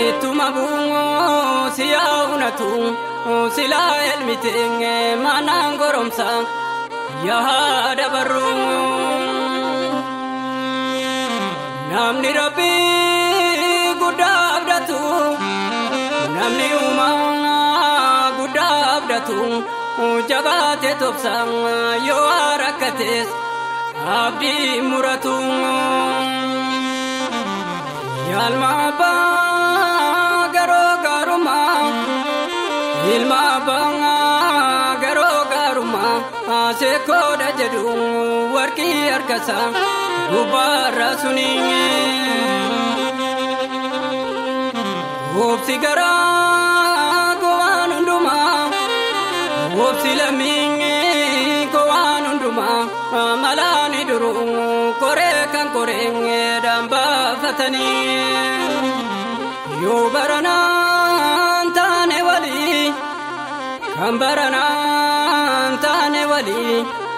ituma bungo siya unatu sila elmitenge manangoromsa ya dabaru namni rabbi gudabdatu namni umma gudabdatu jabate topsang yo arakates abdi muratu yalma ba garo garuma ilma ba garo garuma seko dajadu warki arkasa gubara suninge opsi gara goanunduma opsi laminge goanunduma malani duru kore kan korenge damba fatani yo barana tane wali kambarana tane wali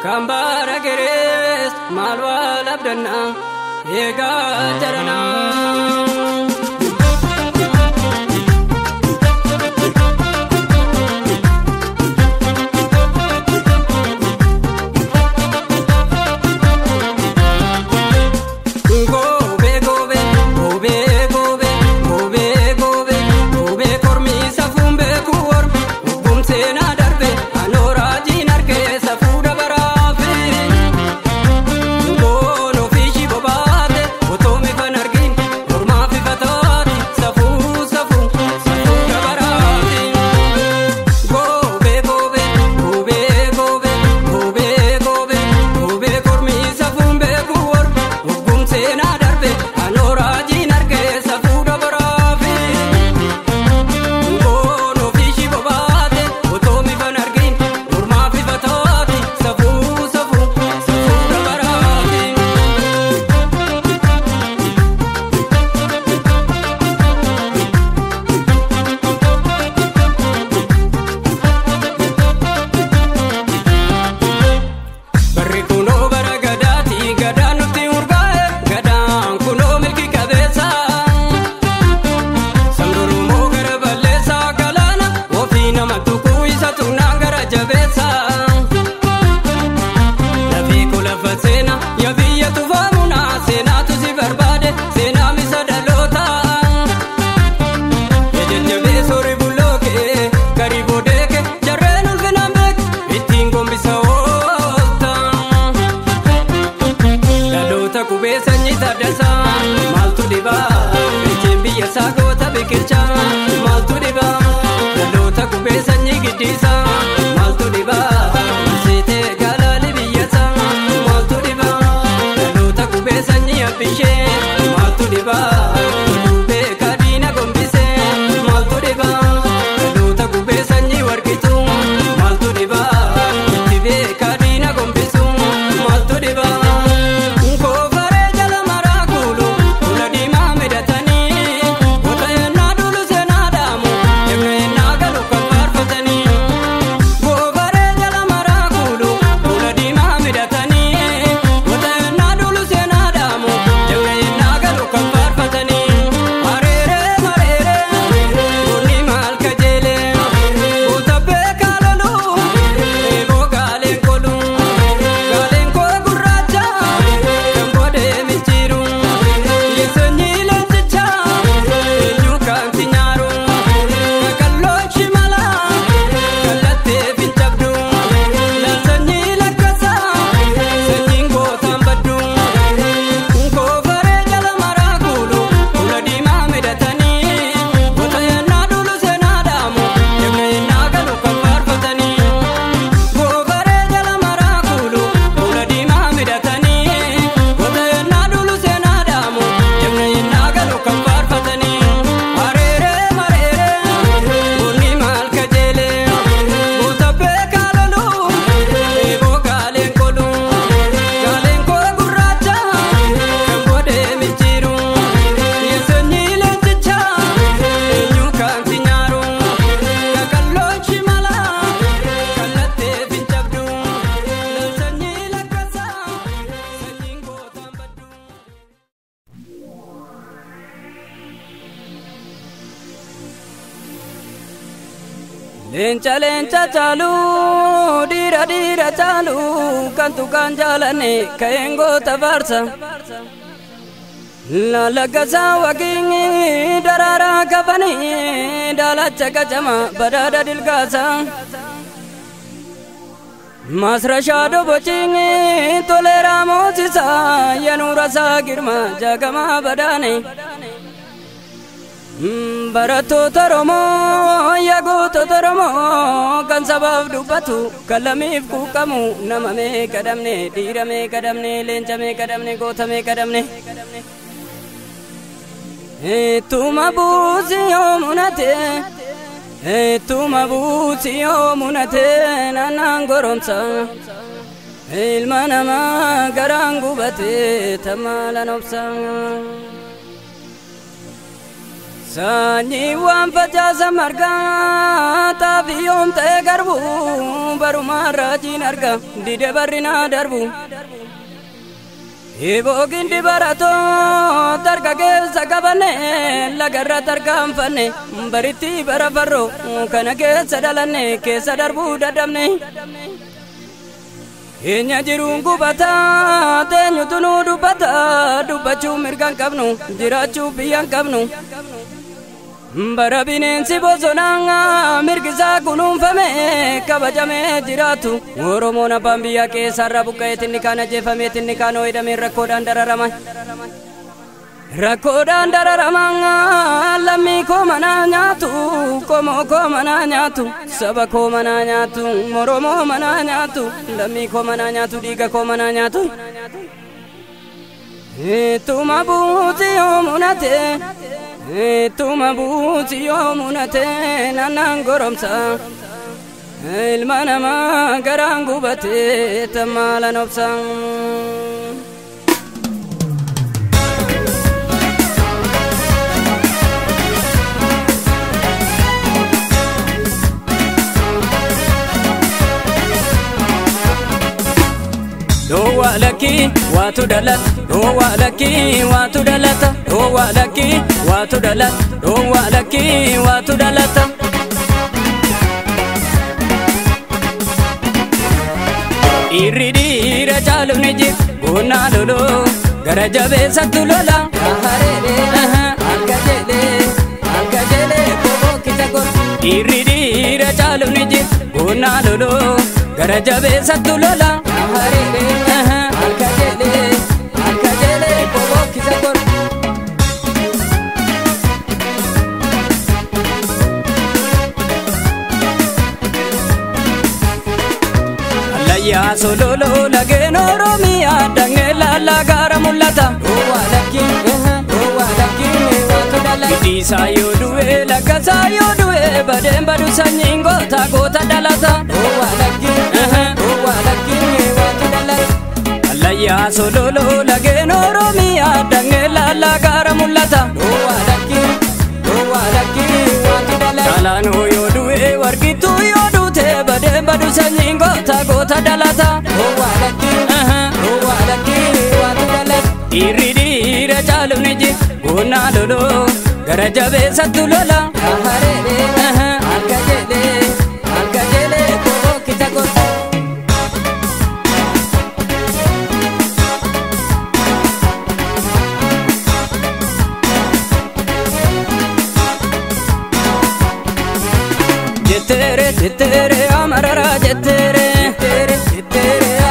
kambara geres malwa labdana ega jarana maltu diba dalota kubesa nyigidisa maltu diba site galali biyasa maltu diba dalota kubesa nyapishe maltu diba be kadina gombise maltu diba dalota kubesa nyiwarkitu maltu diba tibe kadina gombisu maltu diba Leenca leenca caalu dhiira dhiira caalu kan tukaan jaalane ka'een goota faarsa. Laalaggasaa wakiingi daraaraa kafanii daalacha qacama badaada dilgaasa. Masrashaa dobochiingi toleeraa moosisaa yanuurasaa girma jaagamaa badaane. Barattoota Oromoo yaa gootota Oromoo kan sabaaf dubbatu kan lamiif quuqamu nama meeqa dhabne dhiira meeqa dhabne leenca meeqa dhabne goota meeqa dhabne. Tuma buusi yoo munate tuma buusi yoo munate naannaan goromsa ilma namaa garaan gubate tamaalan obsa. Sanyii waan facaasa margaa taafii yoom ta'e garbu barumaan raajiin arga dide barrinaa darbu. Eeboogin dibaratoo tarka keessa qabanne lagarra tarkaanfanne baritti bara farroo kana keessa dhalanne keessa darbuu dadhabne. Keenya jiruun gubataa teenyutu nu dubbata dubbachuu mirgaan qabnu jiraachuu biyyaan qabnu. Bara bineensi bosonaa mirgisaa kunuunfame kabajamee jiraatu Oromoon abbaan biyyaa keessarra buqqa'eet inni kaan ajjeefameet inni kaan hidhamee rakkoodhaan dararaman. Rakkoodhaan dararaman lammii koo manaa nyaatu qomoo koo manaa nyaatu saba koo manaa nyaatu Oromoo manaa nyaatu lammii koo manaa nyaatu dhiiga koo manaa nyaatu. Tuma buuti yoo munate tuma buuti yoo munate naannaan goromsa ilma namaa garaan gubate tamaalan obsa. Dowa laki watu dalat dowa laki watu dalata dowa laki watu dalat dowa laki watu dalata. Irridiira caalu ni jib guna lolo gara jabeessattu lola. Algajele bobo kita gor. Irridiira caalu ni jib guna lolo gara jabeessattu lola. Algajele bobo kita gor. Alaya sololo lageen Oromiyaa dangela lagara mul'ata. Dowa laki watu dala. Giddiisaa yoo du'e laggasaa yoo du'e badeen badu sanyiin goota goota dhalata. Dowa laki watu dala. Alaya sololo lageen Oromiyaa dangela lagara mul'ata. Dowa laki watu dala. Kalaanoo yoo du'e warqittuu yoo duute badeen badu sanyiin goota goota dhalata. Dowa laki watu dala. Irridiira caalu ni jib guna lolo gara jabeessattu lola. Algajele bobo kita gor. Jettere amarara jettere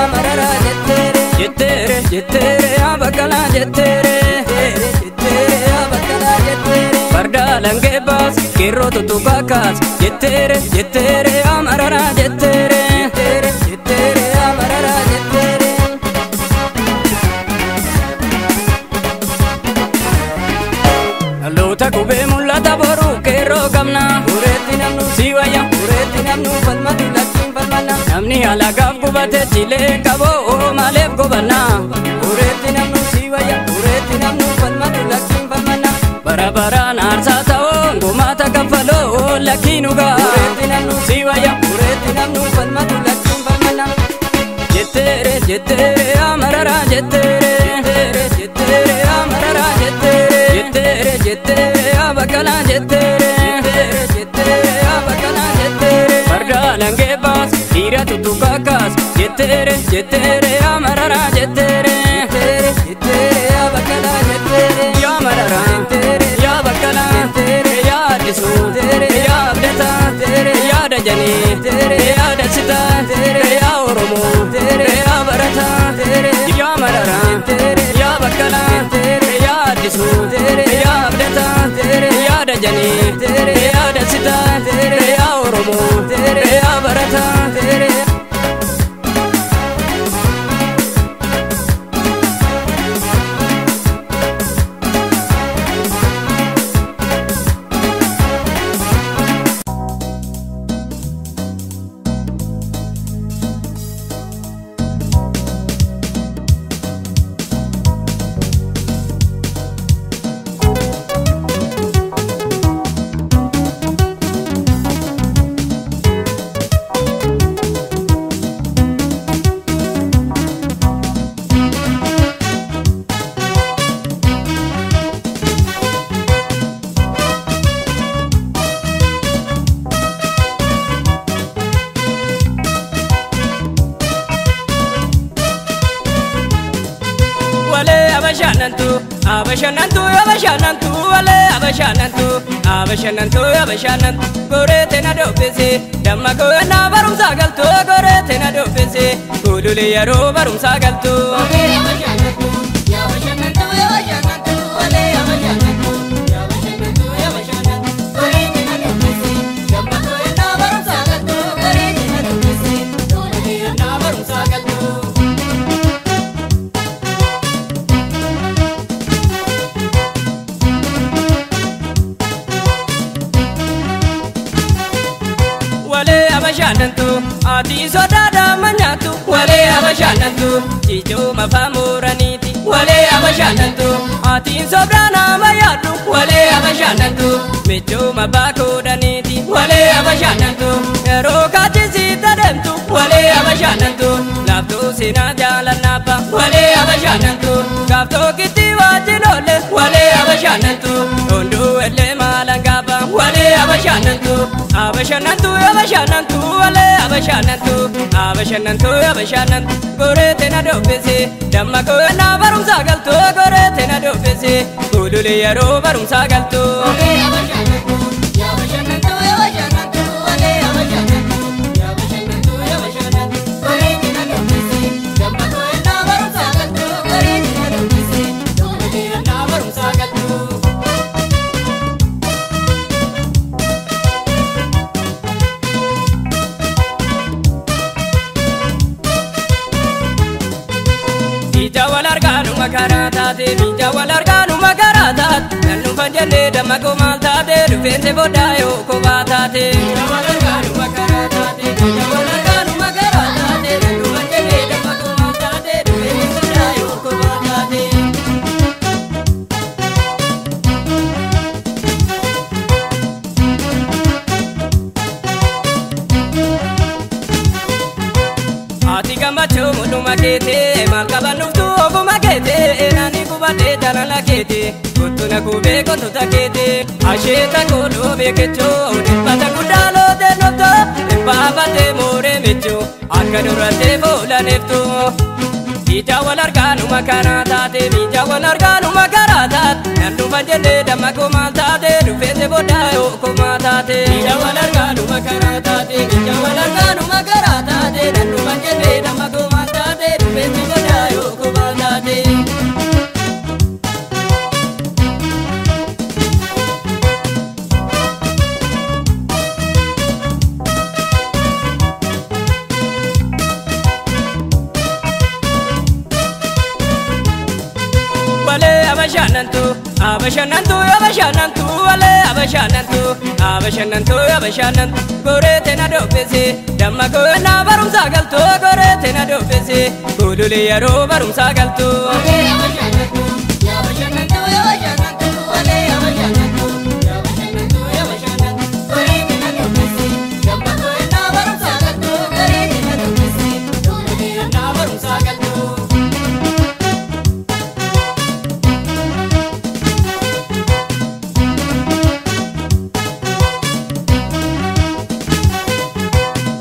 amarara jettere abakala jettere abakala jettere farda lange bas kirro tutu kakas jettere amarara jettere amarara jettere. Alota kube mul'ata boru kirro kamna uretti namnu siwaya uretti namnu falmatu lakkin falmana namni alagaaf gubate jilee qaboo maaleef gobanna uretti namnu siwaya uretti namnu falmatu lakkin falmana bara baraan aarsaa ta'oo gumaata kaffaloo lakkiin ugaa uretti namnu siwaya uretti namnu falmatu lakkin falmana jettere amarara jettere amarara jettere abakala jettere abakala jettere. jettere ya marara jettere ya bakala jettere ya marara ya bakala ya adisu ya abdata ya dajani ya dasita ya oromo ya barata ya marara ya bakala ya adisu ya abdata ya dajani ya dasita ya oromo ya barata abashanantu wale abashanantu gorete na dopese damma ko na barum sagalto gorete na dopese gulule yaro barum sagalto abashanantu wale abashanantu gorete na dopese damma ko na barum sagalto gorete na dopese gulule yaro barum sagalto abashanantu ati sodada manyatu wale abashanantu chicho mafamuraniti wale abashanantu ati sobrana mayadu wale abashanantu mecho mabakodaniti wale abashanantu erokati sitademtu wale abashanantu lafto sina jalanapa wale abashanantu kafto kiti wajinole wale abashanantu ondo ele malangaba wale abashanantu wale abashanantu gorete na dopese damma ko na barum sagalto gorete na dopese gulule yaro barum sagalto abashanantu wale abashanantu gorete na dopese damma ko na barum sagalto gorete na dopese gulule yaro barum sagalto bija wal arganu makaratat nanu fanjane damago maltate rufense bodayo ko batate bija wal arganu makaratat nanu fanjane damago maltate rufense bodayo ko batate ati gamacho mulu makete malkabanuftu ogu makete nani kubate janala kete kutuna kube kontuta kete asheta kodo bekecho nipata kudalo de nopto nipapate more mecho akadurate bola nefto bija wal arganu makaratate nandu fanjane damago maltate rufense bodayo ko matate bija wal arganu makaratate nandu fanjane damago maltate rufense bodayo ko matate abashanantu wale abashanantu gorete na dopese damma ko na barum sagalto gorete na dopese gulule yaro barum sagalto abashanantu wale abashanantu gorete na dopese damma ko na barum sagalto gorete na dopese gulule yaro barum sagalto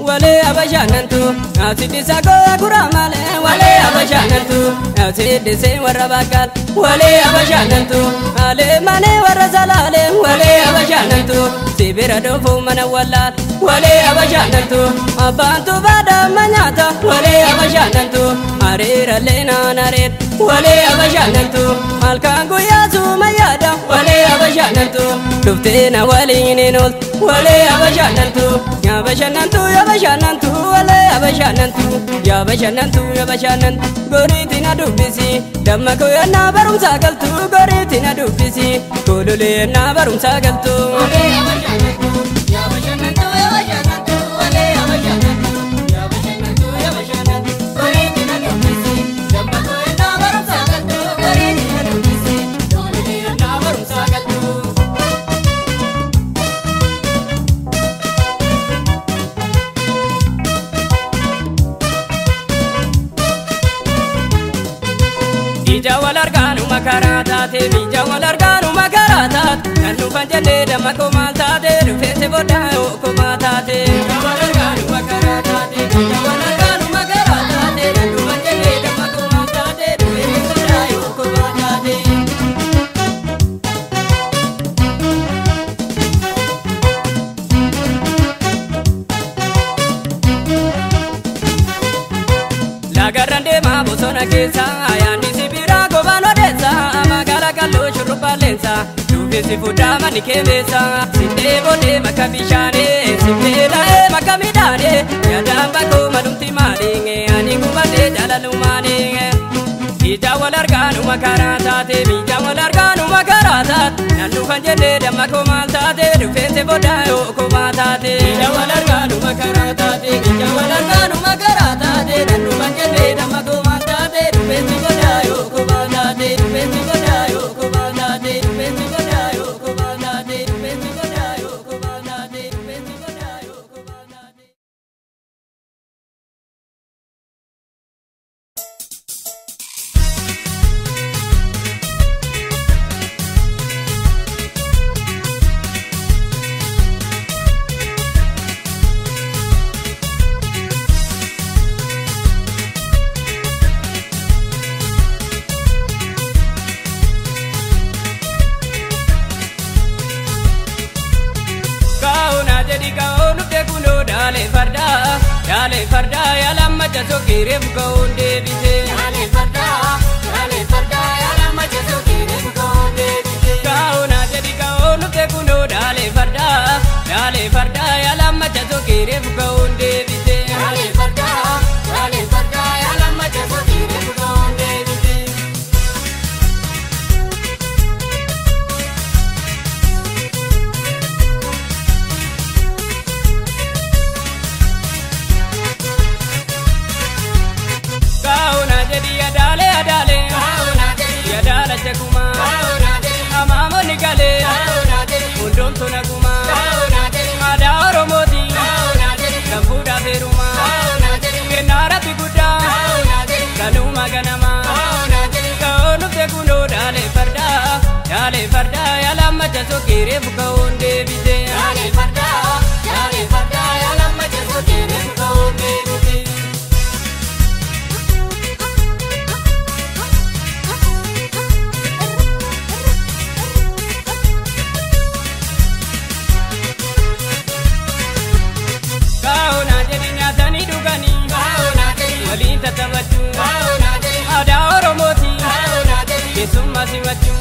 wale wale abashanantu asidi sako agura male wale abashanantu asidi se warabakal wale abashanantu ale mane warazalale wale abashanantu sibira dofu mana walal wale abashanantu abantu bada manyata wale abashanantu arira lena naret wale abashanantu alkangu yazu mayada wale abashanantu duftena walinenol wale abashanantu yabashanantu yabashanantu wale abashanantu yabashanantu yabashanan goritina dubisi damako yana barum sagaltu goritina dubisi kolole yana barum sagaltu wale abashanantu yabashanantu yabashanantu wale abashanantu yabashanantu yabashanan goritina dubisi damako yana barum sagaltu goritina dubisi kolole yana barum sagaltu Bijawal arganu makaratate, bijawal arganu makaratat. Nanu panjade damako maltate, rufete boda oko matate. Bijawal arganu makaratate, bijawal arganu makaratate. Nanu panjade damako maltate, rufete boda oko matate. Lagarrande ma bosona kesa ayani Kallo shurbalensa dubesi fudama nikemesa sinde bode makabishane sinde lae makamidane yadamba ko madumti malinge ani kumade jalalumane bijawal arganu makaratate bijawal arganu makaratat nanu kanjede damako maltate dufete boda oko matate bijawal arganu makaratate bijawal arganu makaratate nanu kanjede damako maltate dufete boda oko matate dufete boda oko matate dufete boda oko matate dufete boda oko matate dufete boda oko matate Dale farda ya lamma jaso kiref kaunde bite Dale farda ya lamma jaso kiref kaunde bite Kauna jadi kaunu te kuno dale farda ya lamma jaso kiref kaunde bite Dale farda ya lamma jaso kiref kaunde bite Kuma amamo nikale undom tona kuma ada oromoti kampuda beruma kenara piguda kanuma ganama kaonu tekuno dale farda ya lamma jaso kire bukaunde bite dale farda ya lamma jaso kire bukaunde bite Tatabatu ada oromoti kesumma siwachu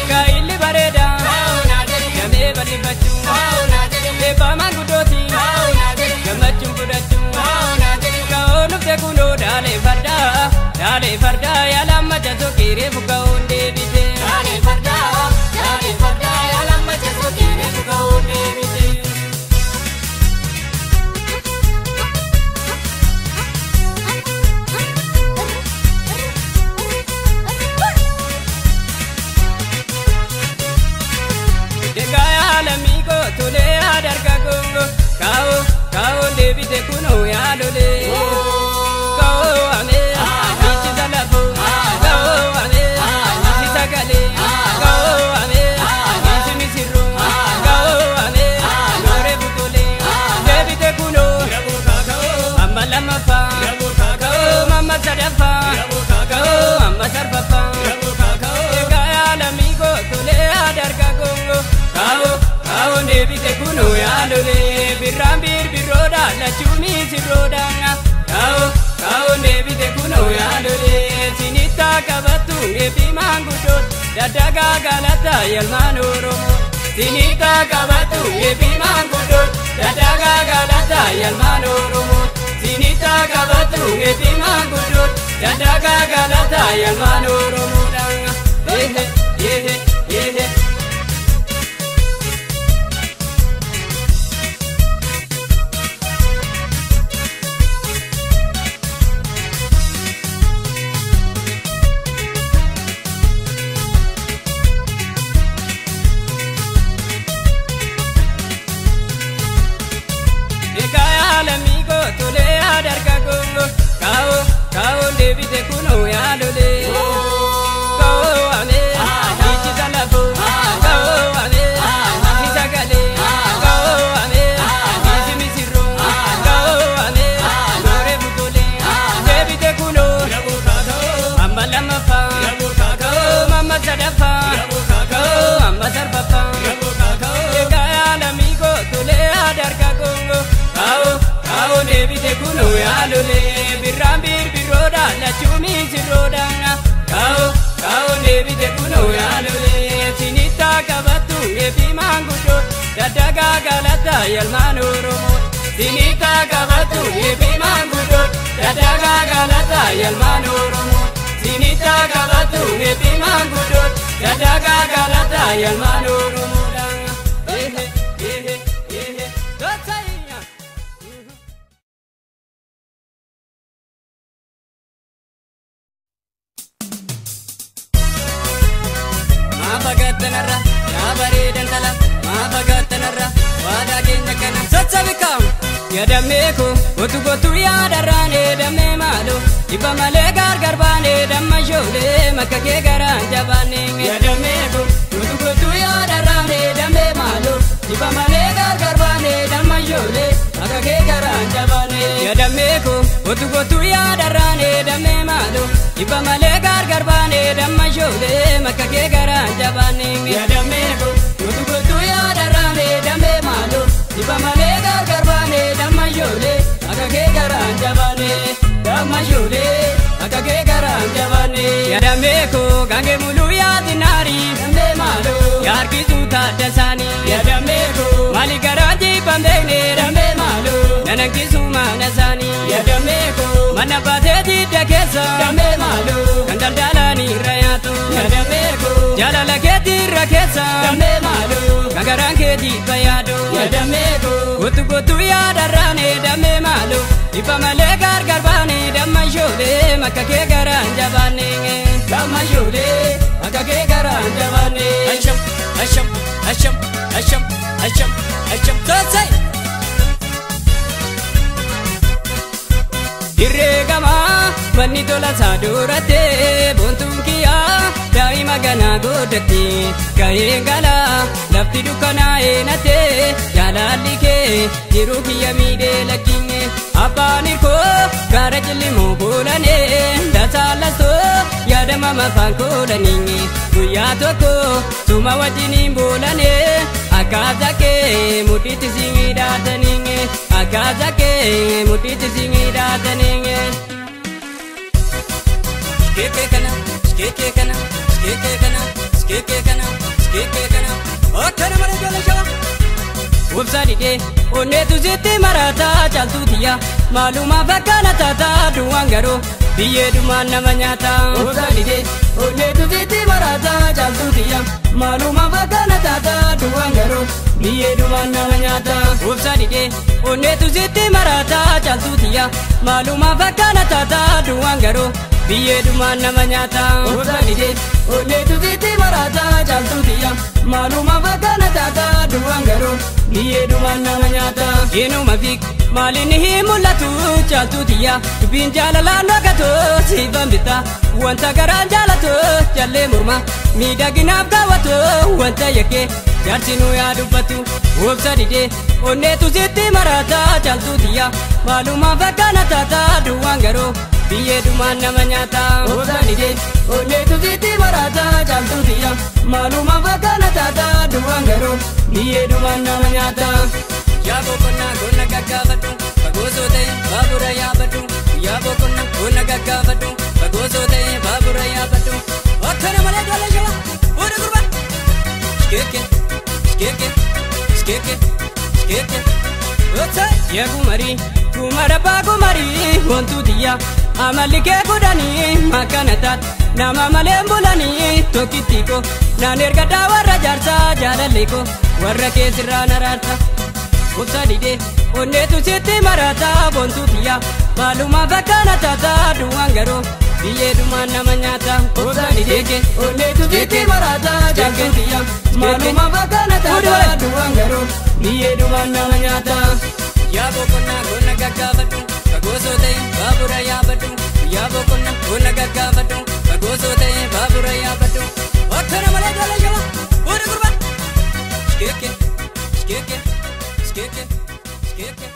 kaili bareda game bali bachu leba mangudoti gamachu kudachu kaonu tekuno dale farda ya lamma jaso kire bukaunde bite dale farda ya lamma jaso kire bukaunde bite Tole adarga gongo kao debite kuno ya dole kao ame bichi salafu kao ame bichi sagale kao ame bichi misiru kao ame lore butole debite kuno deebite kunoo yaalolee birraan birbirroodha lachuuni sirroodha kaa'oo deebite kunoo yaalolee sinittaa qabattu eebbi maanguddoon daddagaa galata yalmaan Oromoo sinittaa qabattu eebbi maanguddoon daddagaa galata yalmaan Oromoo sinittaa qabattu eebbi maanguddoon daddagaa galata yalmaan Oromoodha Kaa'oo deebite kunoo yaalolee kaa'oo amee iji salafoo kaa'oo amee iji sagalee kaa'oo amee iji misirroo kaa'oo amee nooree butolee deebite kunoo amma lammaffaa kaa'oo amma sadaffaa kaa'oo amma sarbaffaa egaa yaalamiigoo tolee adarga gongo kaa'oo deebite kunoo yaalolee birraan birbirroodha lachuuni sirroodha kaa'oo deebite kunoo yaalolee sinittaa qabattu eebbi maanguddoon daddagaa galata yalmaan Oromoo sinittaa qabattu eebbi maanguddoon daddagaa galata yalmaan Oromoo sinittaa qabattu eebbi maanguddoon daddagaa galata yalmaan Oromoodha. Maafagatanarra yaa bareedan tala maafagatanarra waadaa keenya kana sassabikaam yaadameeko gotu yaadarraan eedamee maaloo dhibba malee gargar baanee damma shoolee makka kee garaan jabaannee yaadameeko gotu yaadarraan eedamee maaloo dhibba malee gargar baanee damma shoolee makka kee garaan jabaannee yaadameeko gotu yaadarraan eedamee maaloo dhibba malee gargar baanee damma shoolee makka kee garaan jabaannee yaadameeko gotu yaadarraan eedamee maaloo dhibba malee gargar baanee damma shoolee makka kee garaan jabaannee damma shoolee makka kee garaan jabaannee yaadameeko gange muluu yaadinaarii damee maaloo yaarkisuu taaddasaanii yaadameeko maali garaan jibbaan beeknee damee maaloo nanankisuu maana isaanii yaadameeko mana baatee jidda keessa damee maaloo kan daldalaanii irra yaatu yaadameeko jaalala keetii irra keessa damee maaloo kan garaan keetii fayyadu yaadameeko gotu yaadarraan damee maaloo dhibba malee gargar baanee damma shoolee makka kee garaan jabaannee damma shoolee makka kee garaan jabaannee asham toosai Irreegamaa manni tola saadurattee boontuun kiyyaa daa'ima ganaa godhattee gaheen galaa lafti dukkanaa'ee nattee jaalalli kee jiruu kiyya miidhee lakkiinge abbaan hirkoo gaara cillimoo boolanee dasaalastoo yaadama mafaan koolaniinge guyyaa tokko suma wajjiniin boolanee akkaataa kee mudhiitti si miidhaataniinge akkaataa kee mudhiitti si miidhaataniinge. Skeke kana, skeke kana, skeke kana, skeke kana, skeke kana. Akkana mara jala jala. Obsa dide, onneetu sitti marataa caaltuutiya. Maaluma fakkaana taataa duwwaan garuu biyyee dhumaan nama nyaata. Obsa dide, onneetu sitti marataa caaltuutiya. Maaluma fakkaana taataa duwwaan garuu biyyee dhumaan nama nyaata. Obsa dide, onneetu sitti marataa caaltuutiya. Maaluma fakkaana taataa duwwaan garuu biyyee dhumaan nama nyaata. Obsa dide, onneetu sitti marataa caaltuutiya. Maaluma fakkaana taataa duwwaan garuu biyyee dhumaan nama nyaata. Eenyuma fiig maaliin hin mul'atu caaltuutiya. Dubbiin jaalalaan dhokatoo siifan bitaa. Wanta garaan jaalatoo jallee morma miidhaginaaf daawwatoo wanta yakkee jaarsinuu yaa dubbatu. Obsa dide onneetu sitti marataa caaltuutiya. Maaluma fakkaana taataa duwwaan garuu biyyee dhumaan nama nyaata. Obsa dide onneetu sitti marataa caaltuutiya. Maaluma fakkaana taataa duwwaan garuu biyyee dhumaan nama nyaata. Yaa boqonnaa goona gaggaafadhu fagoosoo ta'e baabura yaabadhu. Yaa boqonnaa goona gaggaafadhu fagoosoo ta'e baabura yaabadhu. Akkana malee dhala jala fuudhi gurba. Skeeke skeeke skeeke skeeke. Yaa kumari kumara baa kumari wantu diya amalli kee godhanii makana taat nama malee bulanii tokkittiiko naan erga warra jaarsaa jaalalleeko warra keessirraa naraarta. Obsa didee onneetu sitti marata wantu diya baaluma fakkaana taata duwwaan garoo biyyee dhumaan nama nyaata. Obsa didee onneetu sitti marata wantu diya baaluma fakkaana taata duwwaan garoo biyyee dhumaan nama nyaata. Yaa boqonnaa goona gaggaafadhu fagoosoo ta'e baabura yaabadhu. Yaa boqonnaa goona gaggaafadhu fagoosoo ta'e baabura yaabadhu. Akkana malee dhala jala fuudhi gurba. Skeeke skeeke skeeke skeeke.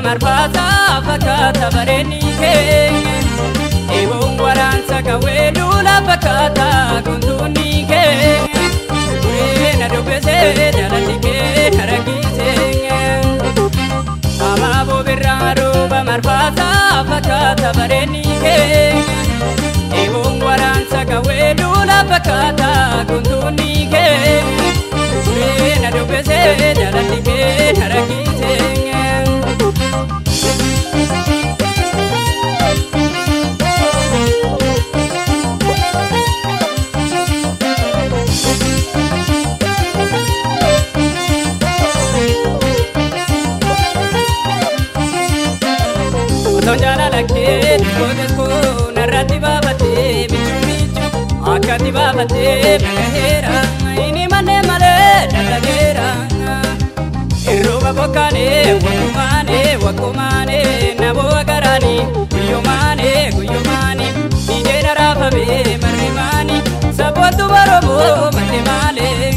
Marfata fakata bareni keenya eeboon waraansa kawweeduu lafa kaata guntuunni keenya gureena dubbisee jaalalli kee haragiseenya amaaboo birraa rooba marfata fakata bareni keenya eeboon waraansa kawweeduu lafa kaata guntuunni keenya gureena dubbisee jaalalli kee haragiseenya. Tonjala lakkee kooteskoo narratti baafatee bichuu bichuu akkatti baafatee bagaheera inni mannee malee dalageera. Irrooba bokkaalee wakkumaanee naboo agaraanii guyyomaanii dhiigeen raafamee marrimaanii sabboontu baromoo malee maalee.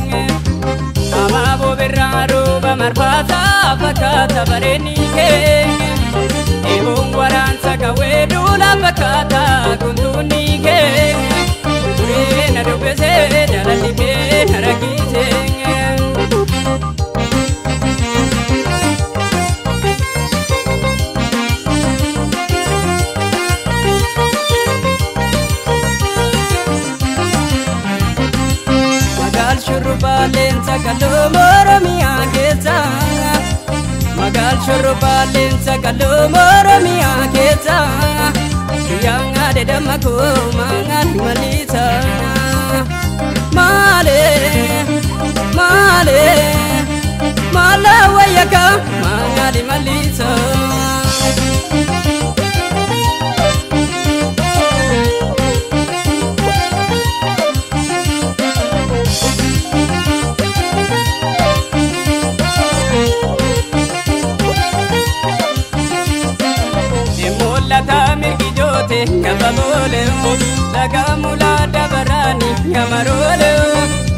Amaaboo birraa rooba marfaataa fakkaata bareenii keenya. Eeboon waraansa kawweeduu lafa kaata guntuunni keenya gureena dubbisee jaalalli kee haragiseenya. Magaal shurrubbaa leensa kaloo Oromiyaa keessa. Magaal shurrubbaa leensa kaloo Oromiyaa keessa. Kiyyaan aadee damma koo maangaan maliisa. Maala wayyaka maangaan maliisa. Lagamula dabarani gamarole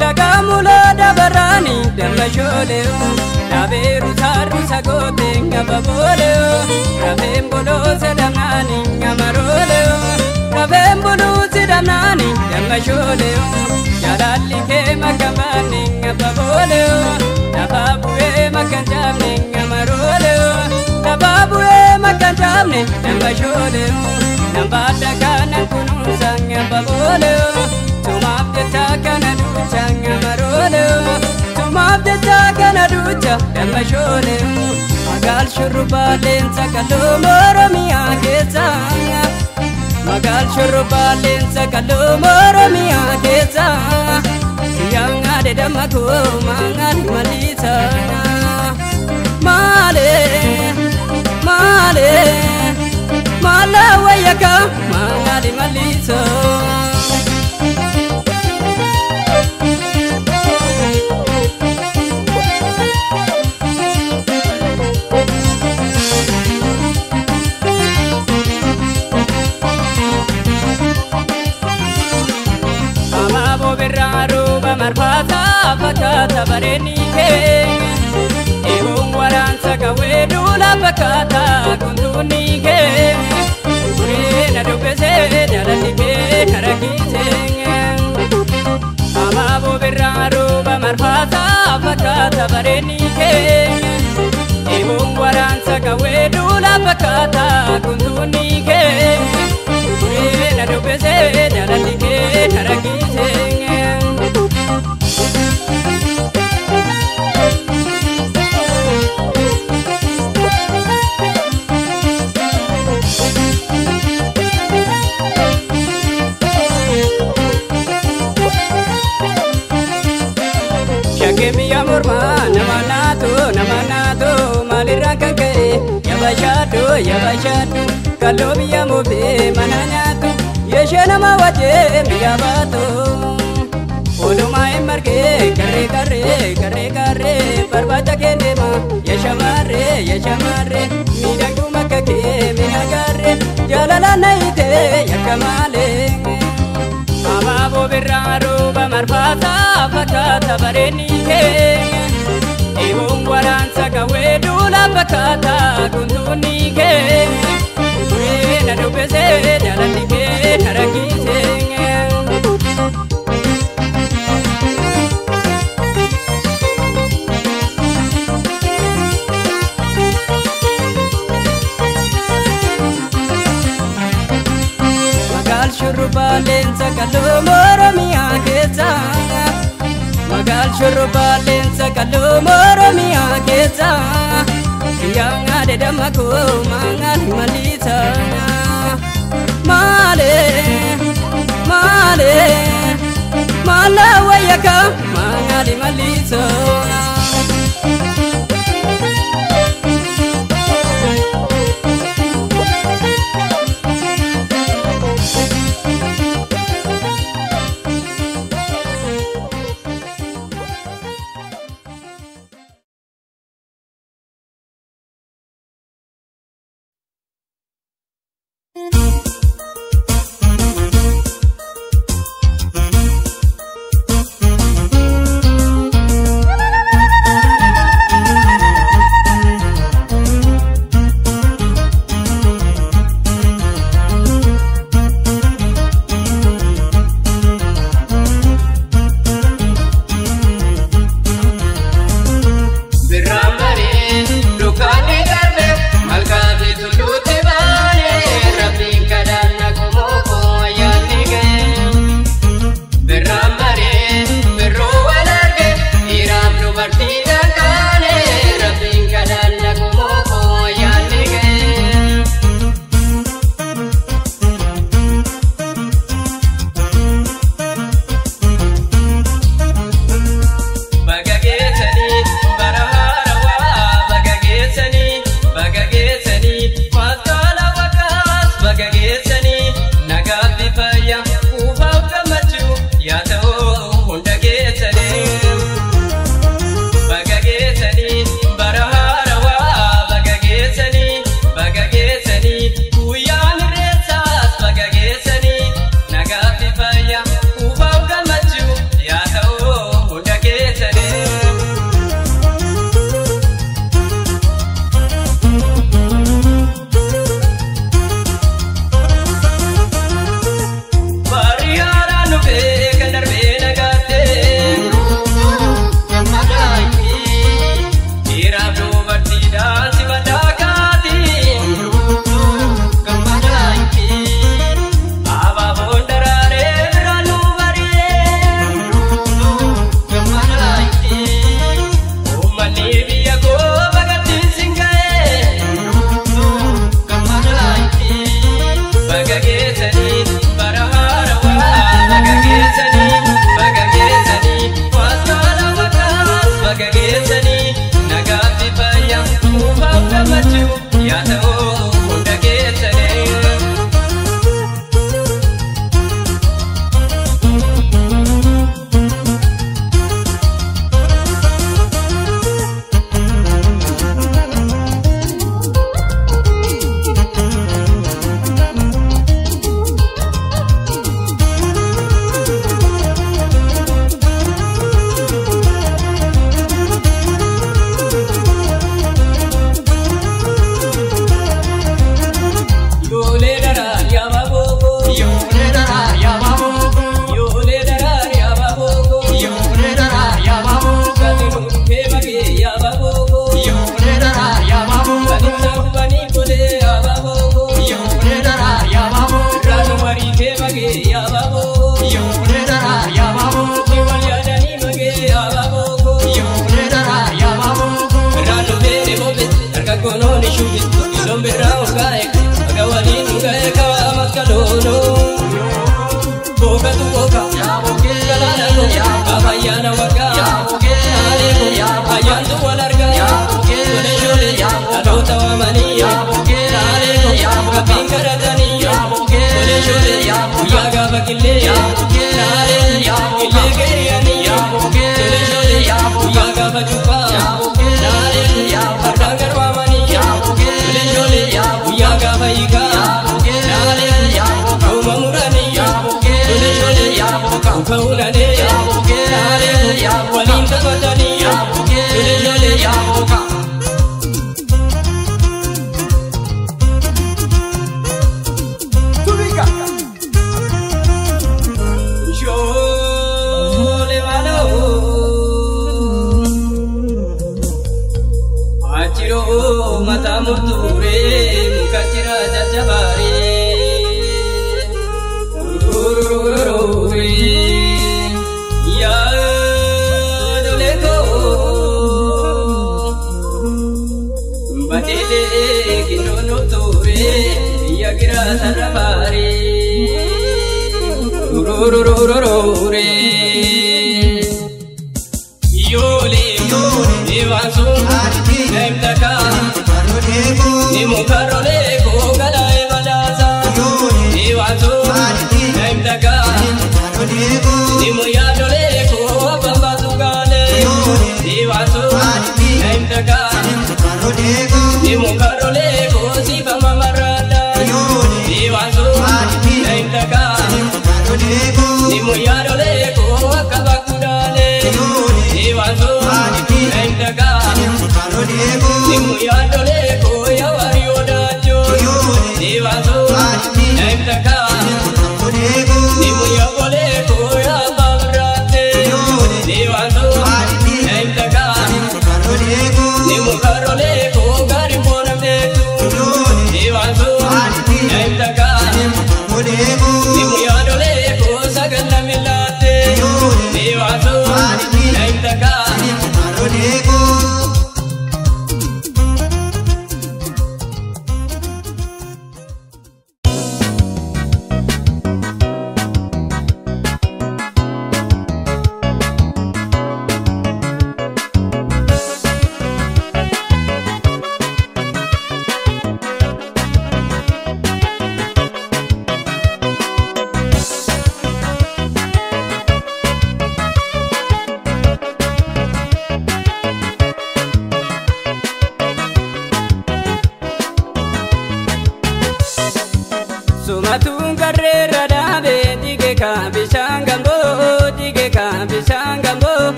lagamula dabarani damashole daberu saru sagote ngababole rabembolo sedamani gamarole rabembolo sedamani damashole jalalli ke makamani ngababole nababuwe makanjamni gamarole nababuwe makanjamni damashole Nambada kana kunusanga babolo tumabde takana duchanga marolo tumabde takana ducha damashole Magaal shurrubbaa leensa kaloo Oromiyaa keessa. Magaal shurrubbaa leensa kaloo Oromiyaa keessa. Kiyyaan aadee damma koo maangaan maliisa. mala wayaka mangali maliso Amabo berraru bamarfata fakata bareni ke waransa kawedu la pakata kuntuni ke urena dubese jalanike karakite amabo berraru bamarfata pakata bareni ke waransa kawedu la pakata kuntuni ke urena dubese jalanike karakite Shakemi amorma namanato malirakanke yabashadu kalobi amobe mananyatu yeshana mawaje miyabato oluma emarke kare barbata kendema yashamare midangu makake minagare jalala naite yakamale Amabo berraru bamarfata fakata bareni ke waransa kawedu la pakata kuntuni ke urena dubese jalanike karakite Shurba lensa kalumoro miya keza Magal shurba lensa kalumoro miya keza Yang ada damaku mangal malisa Mala wayaka mangal malisa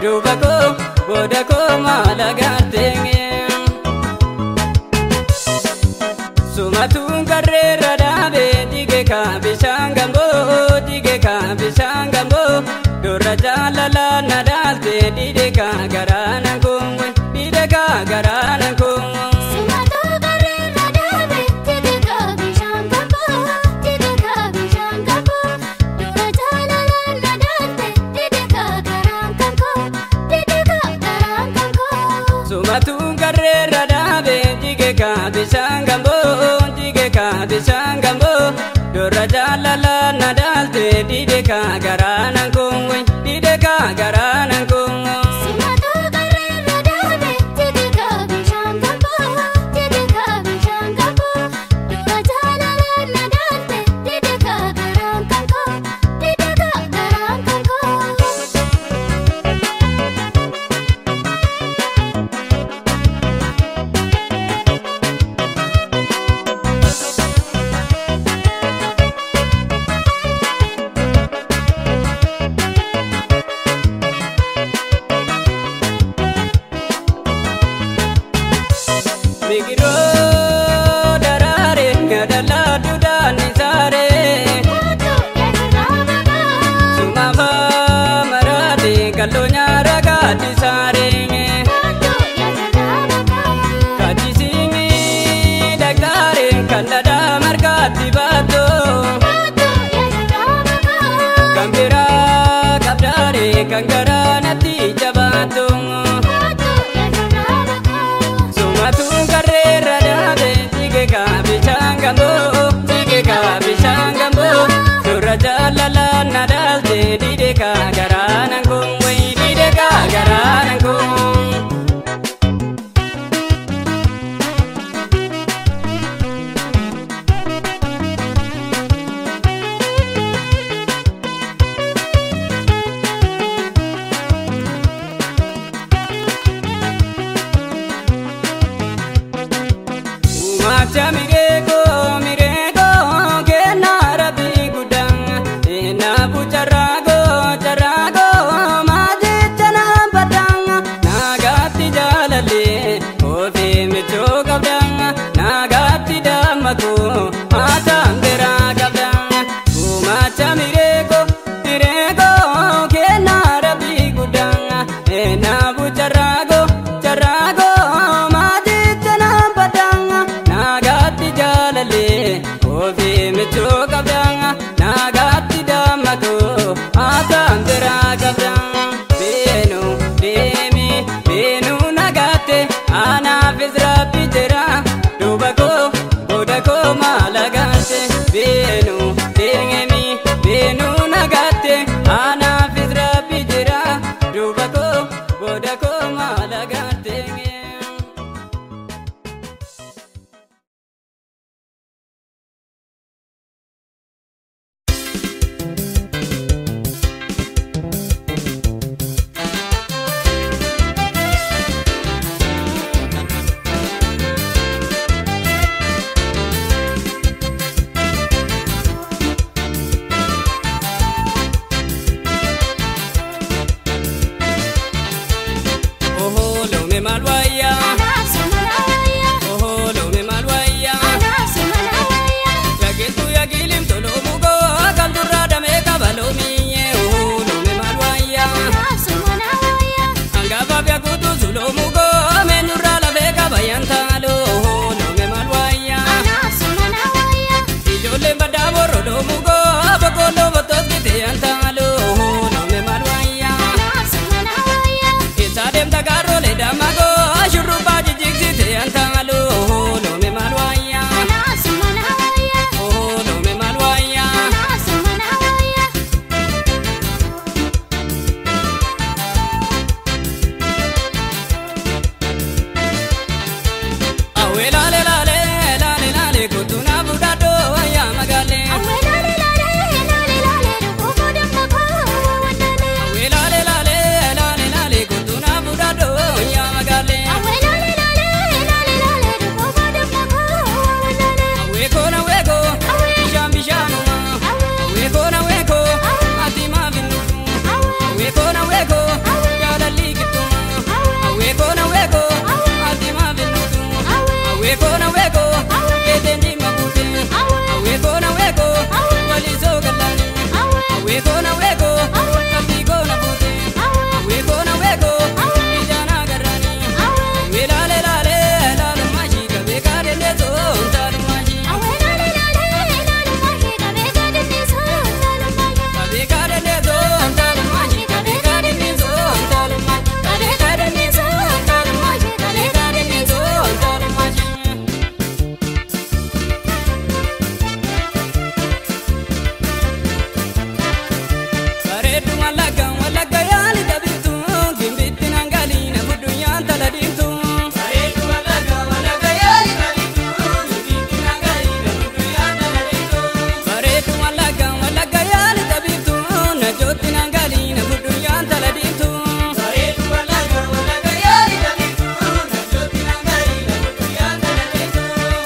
dubako bodako malagatenge sumatun karera dabe dige ka bishangambo dora jalala nadalte dide ka garana kongwe dide ka garana kongwe sumatun karera dabe dige ka bishangambo dora jalala nadalte dide ka garana kongwe dide ka garana kongwe Migiro darare ngadala dudani sare Sumama marade kalonya ragati sare Kajisingi daktare kandada margati bato Kambira kabdare kangara nati jabato Sumatun karera dabe dige ka bishangambo dora jalala nadalte dide ka garana kongwe dide ka garana kongwe mirego kena rabi gudang ena bucarago carago majitana badang nagati jalale ofe micho kabdang nagati damaku atandera kabdang umacha mirego kena rabi gudang ena bucarago carago majitana badang nagati jalale ofi micho kabdang nagati damaku atandera kabdang benu demi benu nagate ana fizra pitera dubako bodako malagate benu demi benu nagate ana fizra pitera dubako bodako malagate malwaya oh lo me malwaya yagitu yagilim tolo mugo akal durada me kabalo miye oh lo me malwaya anga babya kutu zulo mugo me nurala be kabayantalo oh lo me malwaya ijole badaboro lo mugo abakolo botos gite antalo oh lo me malwaya isadem tagaro le damago shuruba jijigzite antalo oh lo me malwaya oh lo me malwaya awela le lale kutuna budado ya magale awela le lale kutuna budado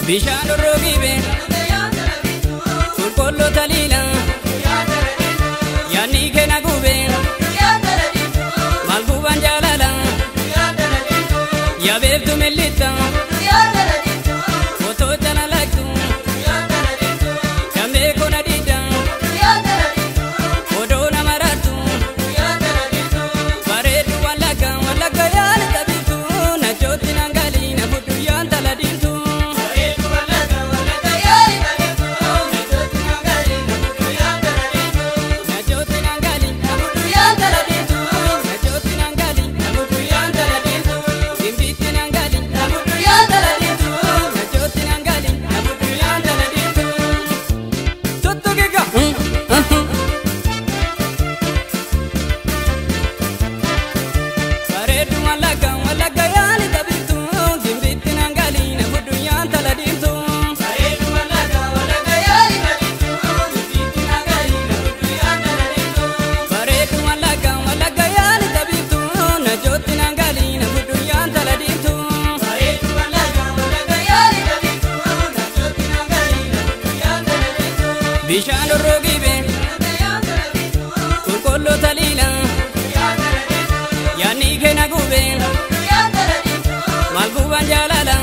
Bishaan rogibe Kulkollo talila Yani kena gube Malguban jalala Ya bebtu melita Foto jana laktu Kambe kona dida Foto namaratu Baredu walaga yali tabitu Na joti nangali na budu yanta ladintu Bishaan rogibe Kulkollo talila Yani kena gube Malguban jalala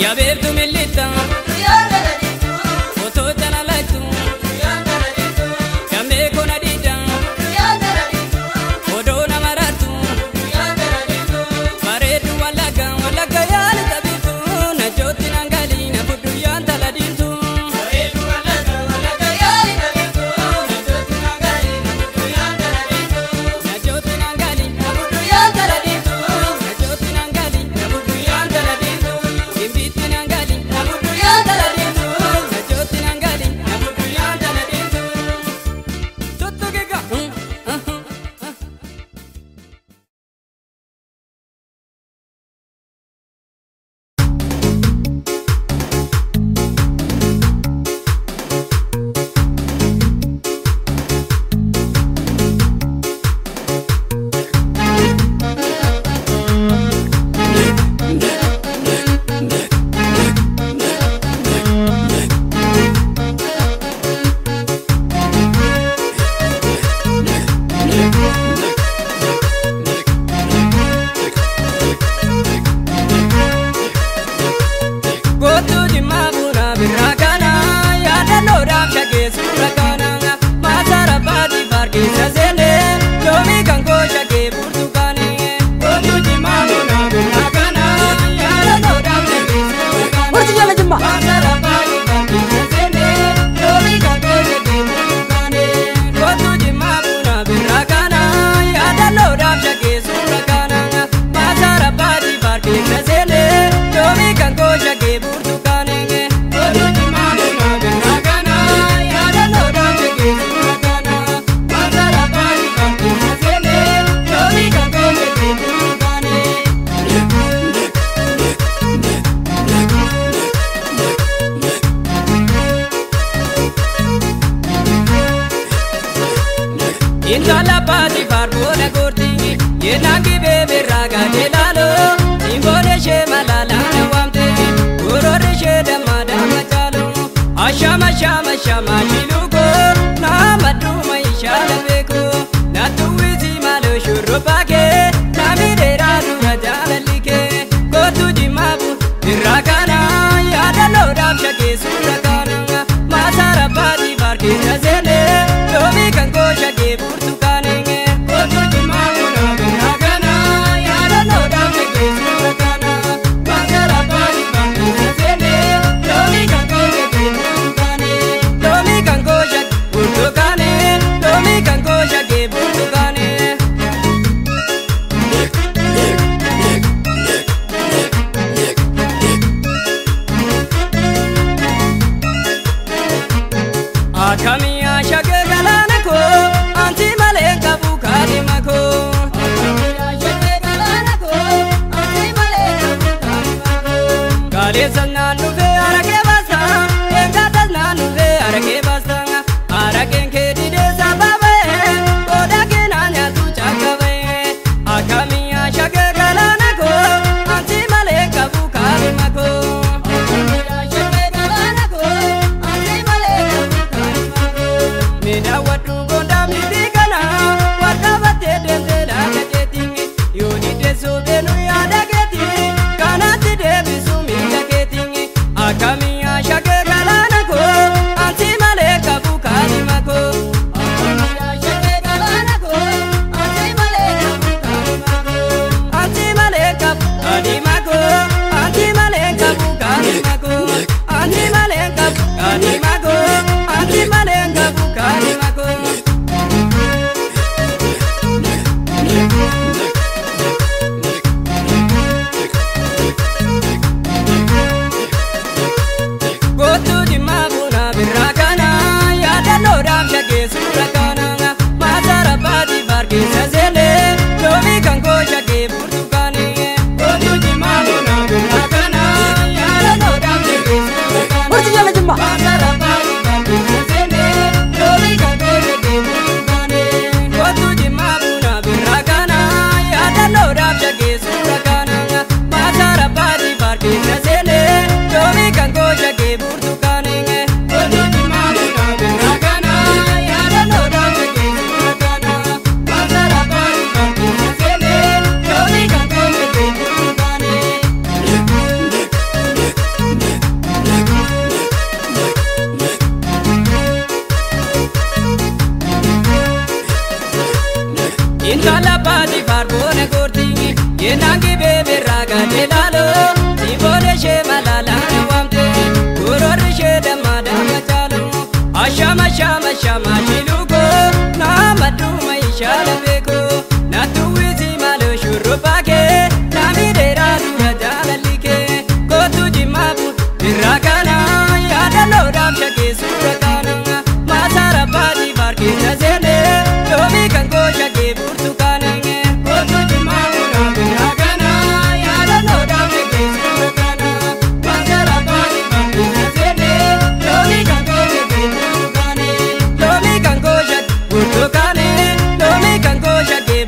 Ya bebtu melita Foto jana laktu Kambe kona dida Foto namaratu Baredu walaga yali tabitu Na joti nangali na budu yanta ladintu Intala pati farbola gorti Yenangi bebe raga jelalo Simbole she malala wamte Urore she damada machalo Ashama shama shama shiluko Na maduma ishala beko Na tuwizi malo shurupake Na midera dura jalalike Kotu jimabu Irrakana Yada lodam shake surakana Masara pati farki jazele Lomi kanko shake burtukanenge Kotu jimabu Irrakana Yada lodam shake surakana Masara pati farki jazele Lomi kanko shake burtukane Lomi kanko shake burtukane Lomi kanko shake burtukane Akamiya shake galana ko anti maleka bukari mako Akamiya shake galana ko anti maleka bukari mako Kale sanna nuve arake basta engata na nuve arake basta arake ke dide sababe koda ke nanya tu chakabe Akamiya shake galana ko anti maleka bukari mako deebisu beenu yaada keetii kanatti deebisu miila keetii akkamii ashakee galaana koo ansi malee qabu kaadhima koo akkamii ashakee galaana koo ansi malee qabu kaadhima koo ansi malee qabu kaadhima koo ansi malee qabu kaadhima koo ansi malee qabu kaadhima koo ansi malee qabu kaadhima koo. Intala pati farbone gortingi yenangi bebe raga delalo sibole she malala wamte goror she damada machalo ashama shama shama shilugo na madu mai shala beko na tuwizi malo shurubake na midera dura jalalike go tuji mabu biragana yada lodam shake surakana masara pati barke jazene domi kango shake Lomi kango shake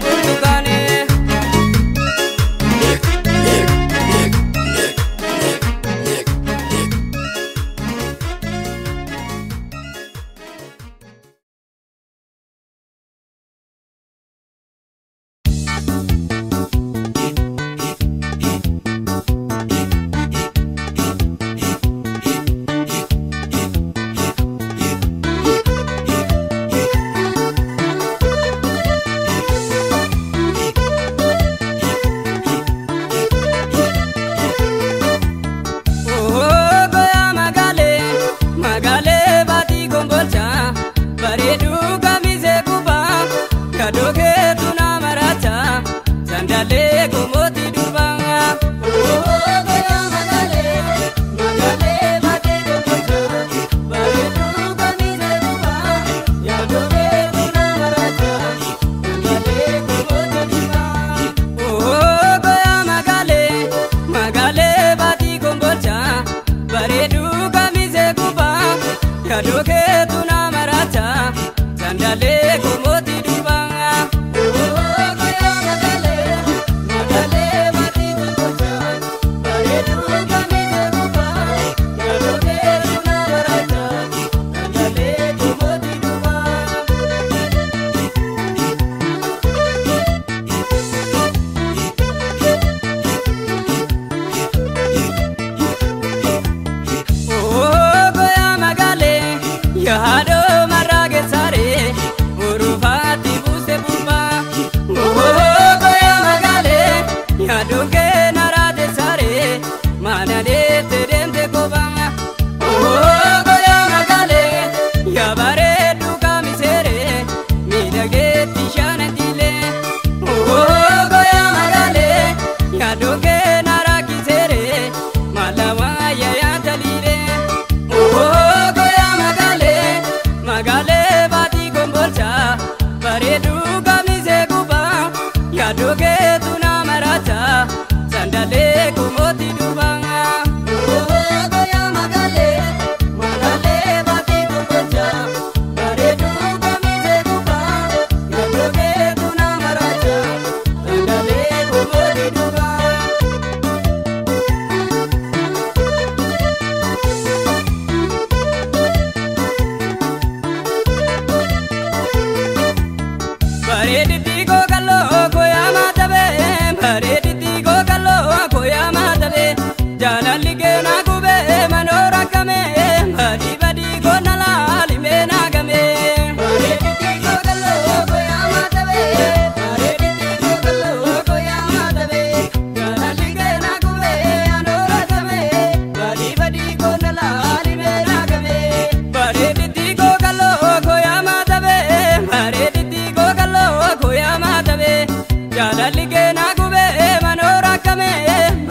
jaalalli keena gubee manoora kame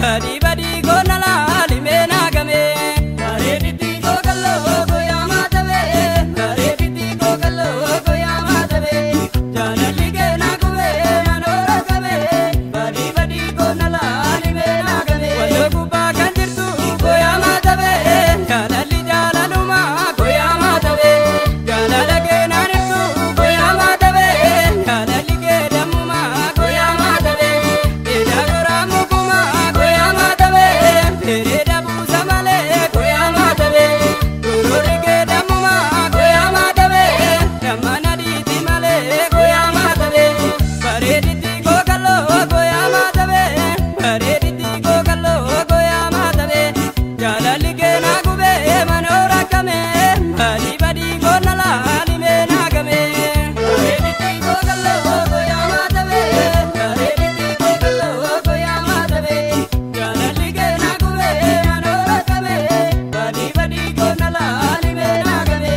badii badii goona laalime naagame bareediti gookalloo goyaa maatabe bareediti gookalloo goyaa maatabe jaalalli keena gubee manoora kame badii badii goona laalime naagame walloo gubbaa kan jirtu goyaa maatabe jaalalli jaalaluma goyaa maatabe jaalala keena nirtu goyaa maatabe jaalalli keedamuma goyaa maatabe edaa goraa mukuma goyaa maatabe dheereeda buusa malee goyaa maatabe dururi keedamuma goyaa maatabe damana dhiiti malee goyaa maatabe bareediti gookalloo goyaa maatabe bareediti gookalloo goyaa maatabe jaalalli keena gubee manoora kame badii badii goona laalime naagame bareediti gookalloo goyaa maatabe bareediti gookalloo goyaa maatabe jaalalli keena gubee manoora kame badii badii goona laalime naagame.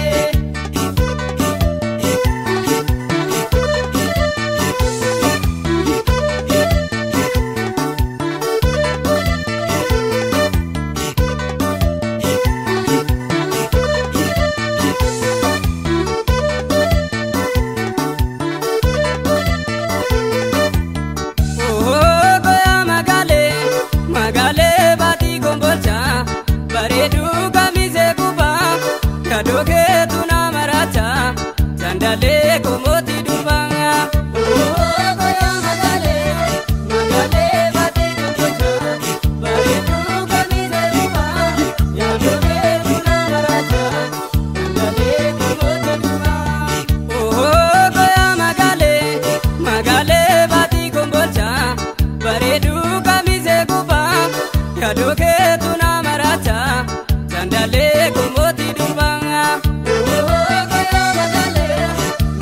Goyaa magaalee baatii gombolcha bareedduu kamisee gubbaa yaadoo keetu nama raacha sandaalee komooti durbaa. Goyaa magaalee baatii gombolcha bareedduu kamisee gubbaa yaadoo keetu nama raacha sandaalee komooti durbaa. Goyaa magaalee baatii gombolcha bareedduu kamisee gubbaa yaadoo keetu nama raacha sandaalee komooti durbaa. Goyaa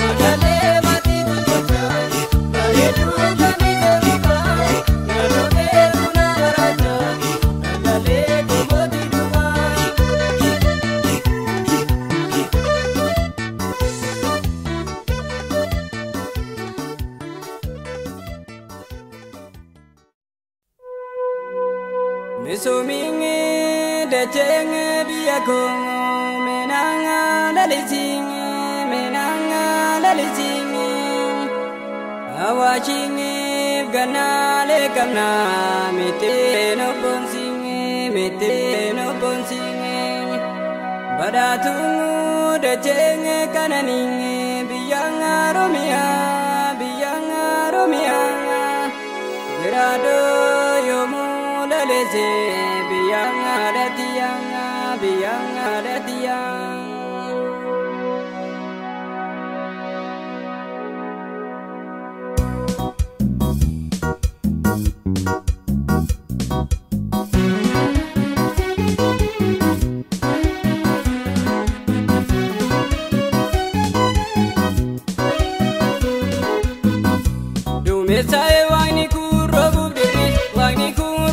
magaalee baatii gombolcha bareedduu kamisee gubbaa yaadoo keetu nama raacha sandaalee komooti durbaa. Misoominge dachenge biyya koo menanga lalisinge menanga lalisinge awaashinge gannaale kamna mitee no bonsinge badaatungu dachenge kananinge biyyanga romiyaa giraado yomu lalese biyanga datiyang. Duumessaa'ee waaqni kun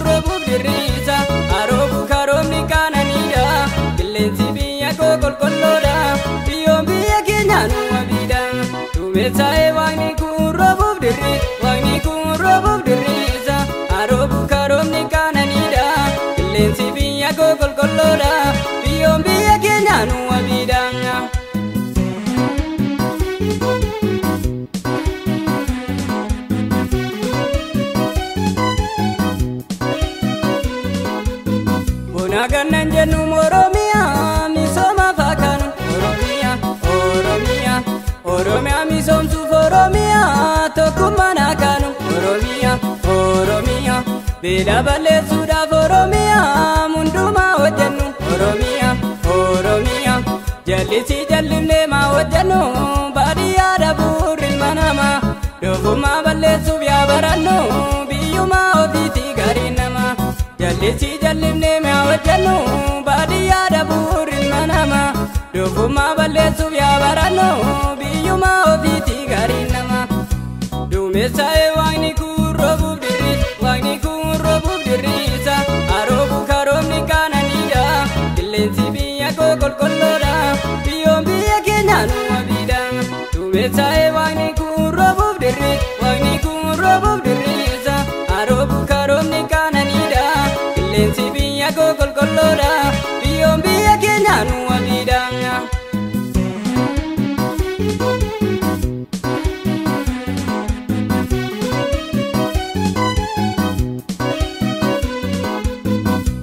roobuuf dirriisa aroobu karoomni kaananiidha qilleensi biyya koo qulqulloodha biyyoon biyya keenya nu wabiidha. Duumessaa'ee waaqni kun roobuuf dirriisa aroobu karoomni kaananiidha qilleensi biyya koo qulqulloodha biyyoon biyya keenya nu wabiidha. Nagannan jennu Oromiyaa misooma faakaanu Oromiyaa misoomsuuf Oromiyaa tokkummaa naakaanu Oromiyaa beela balleessuudhaaf Oromiyaa hundumaa hojjennu Oromiyaa jallisii jallimnee maa hojjennu baadiyyaa dhabuun ilma namaa doofummaa balleessuuf yaa barannu biyyumaa ofiitii gaarii namaa. Jallisii jallimnee maa hojjennu baadiyyaa dhabuun ilma namaa doofummaa balleessuuf yaa barannu biyyumaa ofiitii gaarii namaa. Duumessaa'ee waaqni kun roobuuf dirriisa aroobu karoomni kaananiidha qilleensi biyya koo qulqulloodha biyyoon biyya keenya nu wabiidha. Duumessaa'ee waaqni kun roobuuf dirriisa koo qulqulluudha biyyoon biyya keenya nu wabiidha.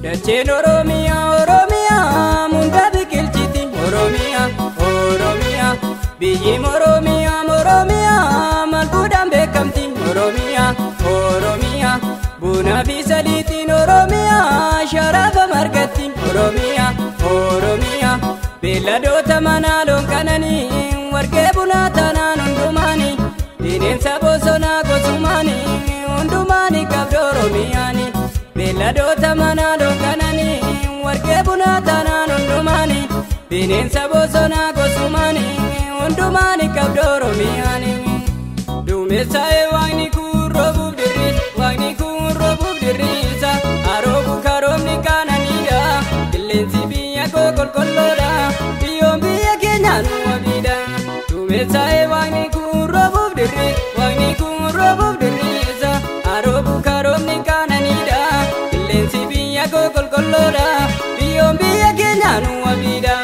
Dacheen Oromiyaa Oromiyaa munda biqilchiti Oromiyaa Oromiyaa biyyi Oromiyaa Oromiyaa malbuudhaan beekamti Oromiyaa Oromiyaa buna fi saliitiin Oromiyaa sharafa margatti Oromiyaa Oromiyaa beelladoota manaa loon qananii warqee bunaa taanaan hundumaanii bineensa bosonaa gosumaanii hundumaanii qabdu Oromiyaanii beelladoota manaa loon qananii warqee bunaa taanaan hundumaanii bineensa bosonaa gosumaanii hundumaanii qabdu Oromiyaanii. Duumessaa'ee waaqni kun roobuuf dirriisa haroobu karoomni qaananiidha qilleensi biyya koo qulqulluudha biyyoon biyya keenya nu wabiidha. Duumessaa'ee waaqni kun roobuuf dirriisa haroobu karoomni qaananiidha qilleensi biyya koo qulqulluudha biyyoon biyya keenya nu wabiidha.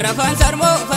Arrafan sarmoo